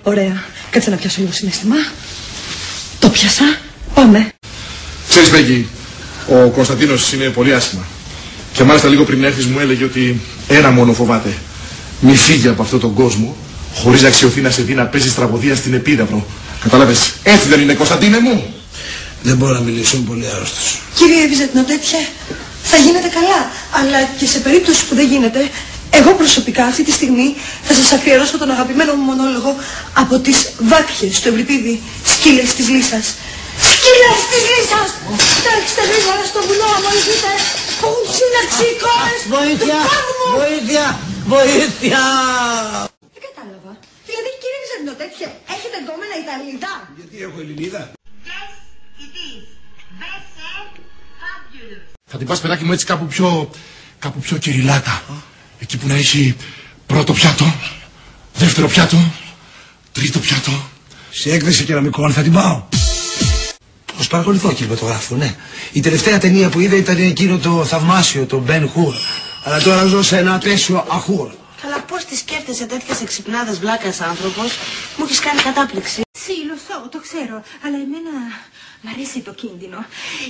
Ωραία. Κάτσε να πιάσω λίγο συναίσθημα. Το πιάσα. Πάμε. Ξέρεις, Μέγκη, ο Κωνσταντίνος είναι πολύ άσχημα. Και μάλιστα λίγο πριν έρθεις μου έλεγε ότι ένα μόνο φοβάται. Μη φύγει από αυτόν τον κόσμο χωρίς να αξιωθεί να σε δει να παίζεις τραγωδία στην Επίδαυρο. Κατάλαβες, έτσι δεν είναι, Κωνσταντίνε μου? Δεν μπορώ να μιλήσω, είμαι πολύ άρρωστος. Κύριε Βυζαντινοτέτια, θα γίνεται καλά. Αλλά και σε περίπτωση που δεν γίνεται, εγώ προσωπικά αυτή τη στιγμή θα σας αφιερώσω τον αγαπημένο μου μονόλογο από τις Βάκχες του Ευρυπίδη, Σκύλες της Λύσας. Σκύλες της Λύσας! Τρέξτε γρήγορα στο βουνό, βοηθείτε! Πού συναξίκορες! Βοήθεια! Βοήθεια! Βοήθεια! Δεν κατάλαβα. Δηλαδή, κύριε Βυζαντινοτέτια, έχετε γκόμενα Ιταλίδα? Γιατί έχω Ελληνίδα? Θα την πας, παιδάκι μου, έτσι κάπου πιο κυριλάτα. Εκεί που να έχει πρώτο πιάτο, δεύτερο πιάτο, τρίτο πιάτο. Σε έκθεση κεραμικών θα την πάω. Ως παρακολουθώ κινηματογράφο, ναι. Η τελευταία ταινία που είδα ήταν εκείνο το θαυμάσιο, το Ben Hur. Αλλά τώρα ζω σε ένα απέσιο αχούρ. Αλλά πώς τη σκέφτεσαι τέτοιες εξυπνάδες βλάκας άνθρωπος, μου έχεις κάνει κατάπληξη. Το ξέρω, αλλά εμένα μ' αρέσει το κίνδυνο.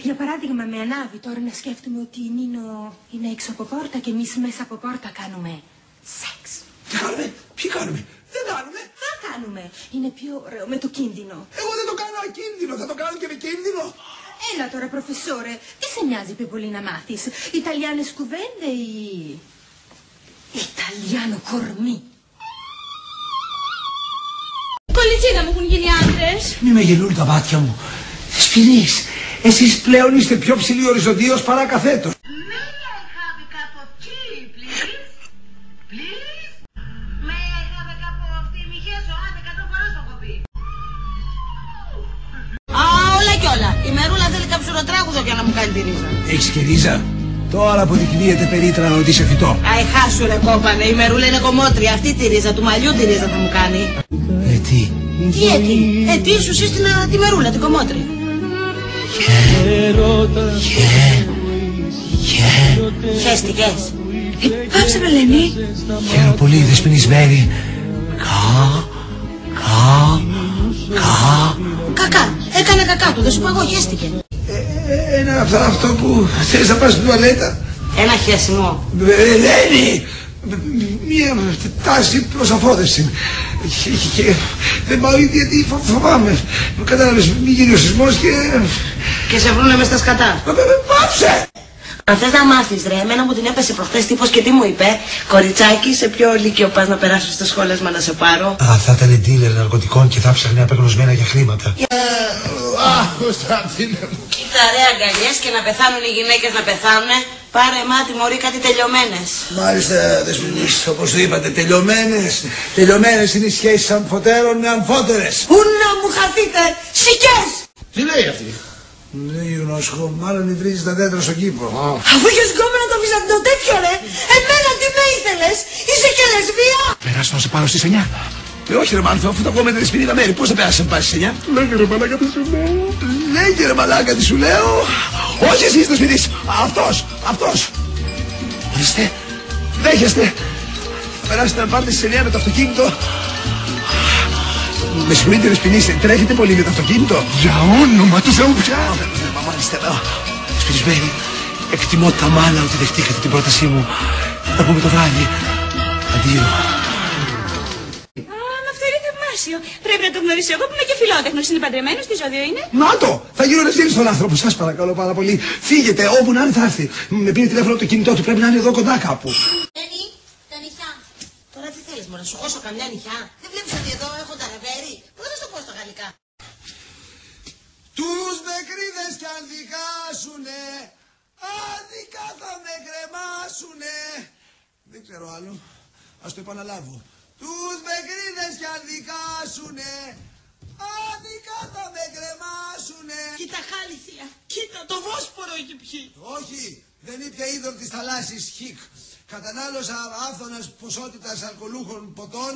Για παράδειγμα, με ανάβει τώρα να σκέφτομαι ότι η Νίνο είναι έξω από πόρτα και εμείς μέσα από πόρτα κάνουμε σεξ. Τι κάνουμε, ποιοι κάνουμε, δεν κάνουμε. Θα κάνουμε, είναι πιο ωραίο με το κίνδυνο. Εγώ δεν το κάνω ακίνδυνο, θα το κάνω και με κίνδυνο. Έλα τώρα, προφεσόρε, τι σε νοιάζει πιο πολύ να μάθεις, Ιταλιάνες κουβέντε ή Ιταλιάνο κορμί? Κολιτσίνα μου έχουν γίνει άντρες. Μη με γελούν τα μάτια μου. Δεσποινείς, εσείς πλέον είστε πιο ψηλοί οριζοντίως παρά καθέτος. May I have a cup of tea, please? Please? May I have a cup of tea, Μιχέσο, άντε 100 φορές το έχω πει. Α, όλα κι όλα. Η Μερούλα θέλει καψουροτράγουδο για να μου κάνει τη ρίζα. Έχεις και ρίζα. Τώρα αποδεικνύεται περίτρανα ότι είσαι φυτό. Αϊ, χάσου ρε κόμπανε, η Μερούλα είναι κομμότρια. Αυτή τη ρίζα, του μαλλιού τη ρίζα θα μου κάνει. Τι? Τι τι σου σύστηνα τη Μερούλα, την κομμότρια. Χέστηκες. Πάψε με, Λένη. Χαίρομαι πολύ, δεσποινισμένη. Κακά, έκανε κακά του, δεν σου πω εγώ, χέστηκε. Ένα αυτό που θες να πας στην τουαλέτα. Ένα χέσιμο. Λένη! Μία τάση προς αφόδευση. Και δεν πάω ήδη γιατί φοβάμαι. Κατάλαβες, μη γίνει ο σεισμός Και σε βρούνε μες στα σκατά. Πάψε! Αν θες να μάθεις ρε, εμένα μου την έπεσε προχτές τύπος και τι μου είπε. Κοριτσάκι, σε ποιο λύκειο πας να περάσεις στο σχόλασμα να σε πάρω? Α, θα ήταν dealer ναρκωτικών και θα ψάχνει απεγνωσμένα για χρήματα. Αχ, Κωνσταντίνε μου. Κοίτα ρε αγκαλιές και να πεθάνουν οι γυναίκες να πεθάνουνε. Πάρε μάτι μωρή κάτι τελειωμένες. Μάλιστα, δεσποινείς, όπως το είπατε, τελειωμένες. Τελειωμένες είναι οι σχέσεις αμφωτέρων με αμφότερες. Πού να μου χαθείτε, σικές! Τι λέει αυτή? Δεν γινώσχο, μάλλον υβρίζει τα δέντρα στον κήπο. Αφού είχες γκόμενα το Βυζαντινοτέτιο, ρε! Εμένα τι με ήθελες! Είσαι και λεσβία! Περάσω να σε πάρω στις 9. Όχι ρε μάνθο, αφού τα κόμματα της 50 μέρη, πώς θα περάσει να πας στις 9? Λέγε ρε μαλάκα τι σου λέω. Λέγε ρε μαλάκα τι σου λέω. Όχι εσείς δεσποινείς, αυτός. Ορίστε, δέχεστε. Θα περάσετε να πάρετε στις 9 με το αυτοκίνητο. Με συγχωρείτε δεσποινείς, τρέχετε πολύ με το αυτοκίνητο? Για όνομα του Θεού πια. Μάλιστα, δεσποινισμένοι, εκτιμώ τα μάνα ότι δεχτήκατε την πρότασή μου. Θα πούμε το βράδυ. Αντίο. Αυτό είναι θαυμάσιο. Πρέπει να το γνωρίσω εγώ που είμαι και φιλότεχνος. Είναι παντρεμένος, τι ζώδιο είναι? Να το! Θα γίνω ρεζίλ στον άνθρωπο, σας παρακαλώ πάρα πολύ. Φύγετε, όπου να είναι θα έρθει. Με πήρε τηλέφωνο το κινητό του, πρέπει να είναι εδώ κοντά κάπου. Λένη, τα νυχιά. Τώρα τι θέλεις μόνο, να σου χώσω καμιά νυχιά? Δεν βλέπεις ότι εδώ έχω τα ρεβέρι? Πού θα το πω στα γαλλικά? Τους νεκρίδες κι αν δικάσουνε, άδικα θα με κρεμάσουνε. Δεν ξέρω άλλο, ας το επαναλάβω. Τους νεκρίδες κι αν δικάσουνε, άδικα θα με κρεμάσουνε. Κοίτα χάλι θεία, κοίτα το Βόσπορο έχει πιει. Όχι, δεν ήπια είδωρ της θαλάσσης χικ. Κατανάλωσα άφθονας ποσότητας αλκοολούχων ποτών,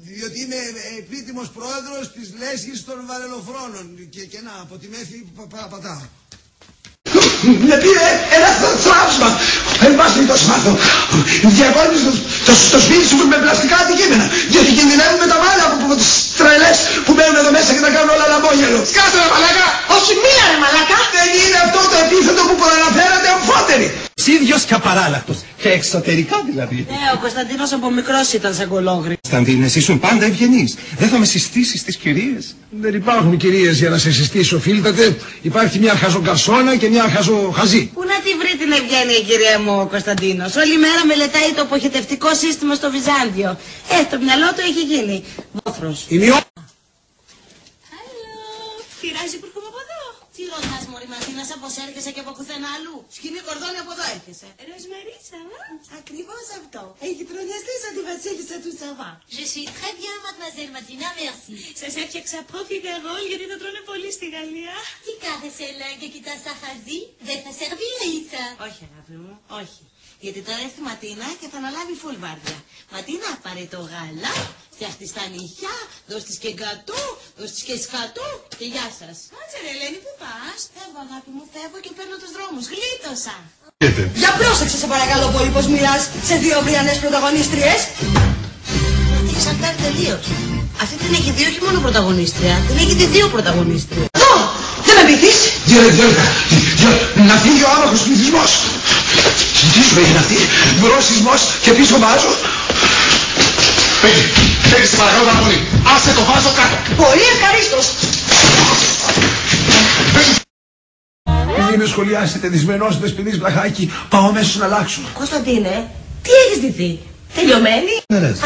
διότι είμαι επίτιμος πρόεδρος της λέσχης των βαρελοφρόνων και να από τη μέθη πατάω. Με πήρε ένα θράψμα, εν πάση το σμάθο, διακόνησε Στο σπίτι σου με πλαστικά αντικείμενα. Γιατί κινδυνεύουμε τα μάλλα από τις τρελές που μπαίνουν εδώ μέσα και τα κάνουν όλα λαμπόγελο. Σκάσε ρε μαλάκα! Όχι, μίλα ρε μαλάκα! Δεν είναι αυτό το επίθετο που προαναφέρατε αμφότεροι. Ίδιος και απαράλλακτος. Και εξωτερικά δηλαδή. Ο Κωνσταντίνος από μικρός ήταν σαν κολόγρι. Κωνσταντίνε, εσύ ήσουν πάντα ευγενής. Δεν θα με συστήσεις τις κυρίες. Δεν υπάρχουν κυρίες για να σε συστήσω, φίλτατε. Υπάρχει μια χαζογκαρσόνα και μια χαζοχαζή. Πού να τη βρει την ευγένεια, κυρία μου, ο Κωνσταντίνος. Όλη μέρα μελετάει το αποχετευτικό σύστημα στο Βυζάντιο. Το μυαλό του έχει γίνει βόθρος. Πειράζει που έρχομαι από εδώ. Τι ρωτάς, μωρή Μαρτίνα, σαν πως έρχεσαι και από πουθενά αλλού. Σκηνή κορδόνι από εδώ έρχεσαι. Ροσμαρίτσα, Ακριβώς αυτό. Έχει τρονιαστεί σαν τη βασίλισσα του Σαββά. Je suis très bien, mademoiselle Martina, merci. Σας έφτιαξα πόφιγα ρόλ γιατί το τρώνε πολύ στη Γαλλία. Τι κάθεσαι έλα και κοιτάς τα χαζί, δεν θα σερβίρεις. Όχι, αγάπη μου, όχι. Γιατί τώρα έρθει η Ματίνα και θα αναλάβει φουλ βάρδια. Ματίνα, πάρε το γάλα, φτιάχτης τα νυχιά, δώσ' της και γκατό, δώσ' της και σκατό και γεια σας. Κάτσε ρε Ελένη, πού πας? Φεύγω, αγάπη μου, φεύγω και παίρνω τους δρόμους. Γλίτωσα. Για πρόσεξε σε παρακαλώ πολύ πως μιλάς σε δύο αυριανές πρωταγωνίστριες. Αυτή έχει σαντάρει τελείως. Αυτή την έχει δει όχι μόνο πρωταγωνίστρια, την έχει δει δύο πρωταγωνίστρια. Εδώ! Δεν με πείθεις! Να φύγει ο άμαχος πληθυσμός. Τι σου έγινε αυτή, μπρος σεισμός και πίσω βάζω. Πέγγι, σε παρακαλώ πάρα πολύ. Άσε το βάζω κάτω. Πολύ ευχαρίστως! Μην με σχολιάσετε, δυσμενός δεσποινής βλαχάκι, πάω αμέσως να αλλάξω. Κωνσταντίνε, τι έχεις ντυθεί? Τελειωμένη?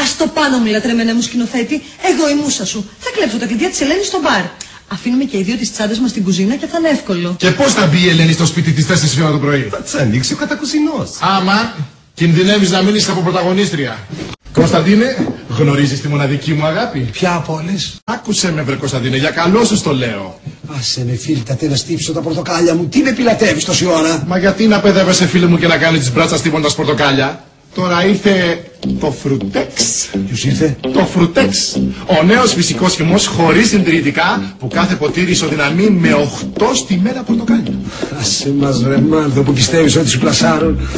Ας το πάνω μου λατρεμένε μου σκηνοθέτη, εγώ η μούσα σου. Θα κλέψω τα κλειδιά της Ελένης στο μπαρ. Αφήνουμε και οι δύο τις τσάντες μας στην κουζίνα και θα είναι εύκολο. Και πώς θα μπει η Ελένη στο σπίτι της 4 ώρα το πρωί? Θα τις ανοίξει ο κατακουζινός. Άμα κινδυνεύεις να μείνεις από πρωταγωνίστρια. Κωνσταντίνε, γνωρίζεις τη μοναδική μου αγάπη? Ποια από όλες? Άκουσε με βρε Κωνσταντίνε, για καλό σου το λέω. Άσε με φίλτατε να στύψω τα πορτοκάλια μου, τι με πιλατεύεις τόση ώρα? Μα γιατί να παιδεύεσαι φίλε μου και να κάνεις τις μπράτσας στίβοντας πορτοκάλια? Τώρα ήρθε το φρουτέξ. Ποιος ήρθε? Το φρουτέξ. Ο νέος φυσικός χυμός χωρίς συντηρητικά που κάθε ποτήρι ισοδυναμεί με 8 στη μέρα πορτοκάλια. Άσε μας ρε μάρθο που πιστεύεις ότι σου πλασάρουν.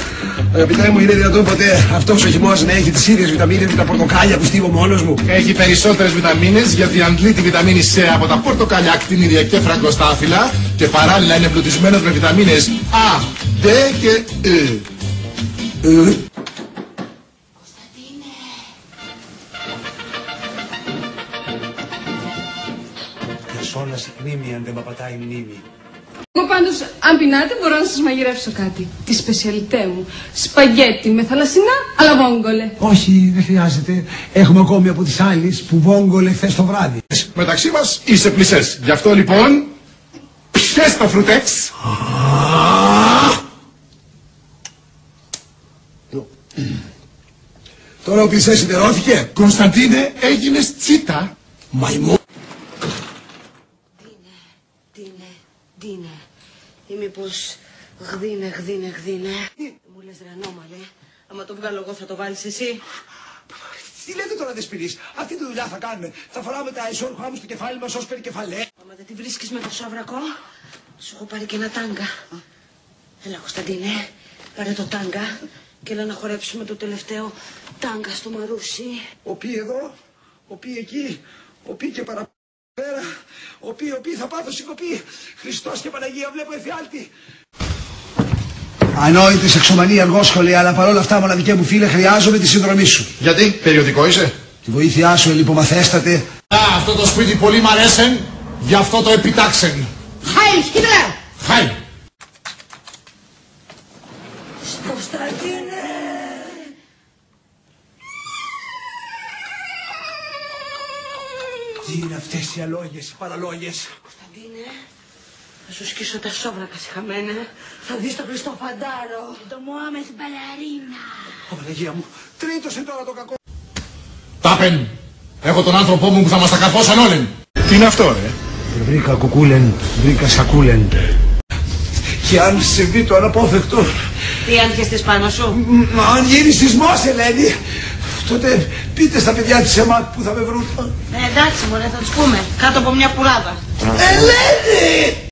Αγαπητέ μου, είναι δυνατόν ποτέ αυτός ο χυμός να έχει τις ίδιες βιταμίνες με τα πορτοκάλια που στίβω μόνος μου? Έχει περισσότερες βιταμίνες γιατί αντλεί τη βιταμίνη C από τα πορτοκάλια, ακτινίδια και φραγκοστάφυλλα και παράλληλα είναι εμπλουτισμένος με βιταμίνες A, D και E. Σώνα μνήμη αν δεν παπατάει μνήμη. Εγώ πάντως, αν πεινάτε, μπορώ να σας μαγειρεύσω κάτι. Τη σπεσιαλιτέ μου. Σπαγγέτι με θαλασσινά, αλλά βόγγολε. Όχι, δεν χρειάζεται. Έχουμε ακόμη από τις άλλες που βόγγολε χθες το βράδυ. Μεταξύ μας είσαι πλησές. Γι' αυτό λοιπόν, πιες το φρουτέξ. Τώρα ο πλησές σιδερώθηκε. Κωνσταντίνε, έγινες τσίτα. Μαϊμού. Ντίνε. Ή μήπως γδίνε. Μου λες ρε ανώμαλε. Άμα το βγάλω εγώ θα το βάλεις εσύ. Τι λέτε τώρα δεσποινής, αυτή τη δουλειά θα κάνουμε. Θα φοράμε τα ισόρροχά μου στο κεφάλι μας ως περικεφαλέ. Άμα δεν τη βρίσκεις με το σόβρακο, σου έχω πάρει και ένα τάγκα. Έλα Κωνσταντίνε, πάρε το τάγκα και έλα να χορέψουμε το τελευταίο τάγκα στο Μαρούσι. Ο πι εδώ, ο πι εκεί, ο πι και παραπέρα. Ο πι θα πάθω συγκοπή. Χριστός και Παναγία βλέπω εφιάλτη. Ανόητης εξομανή αργόσχολη, αλλά παρόλα αυτά μοναδικέ μου φίλε χρειάζομαι τη συνδρομή σου. Γιατί, περιοδικό είσαι? Τη βοήθειά σου ελιπομαθέστατε. Αυτό το σπίτι πολύ μ' αρέσεν, γι' αυτό το επιτάξεν. Χάι, Χίτλερ! Χάι! Κωνσταντίνε! Τι είναι αυτές οι αλόγες, οι παραλόγες? Κωνσταντίνε, θα σου σκίσω τα σόβρακα χαμένε. Θα δεις το Χριστό Φαντάρο. Το Μωάμεθ Μπαλαρίνα. Παναγία μου, τρίτωσε τώρα το κακό. Τάπεν, έχω τον άνθρωπό μου που θα μας τα καρπώσαν όλοι. Τι είναι αυτό ρε? Βρήκα κουκούλεν, βρήκα σακούλεν. Και αν συμβεί το αναπόφευκτο... Τι αν πιέστες πάνω σου? Αν γίνει σεισμός, Ελένη, τότε πείτε στα παιδιά της ΕΜΑΤ που θα με βρουν. Εντάξει μωρέ, θα τους πούμε. Κάτω από μια πουράδα. Ελένη!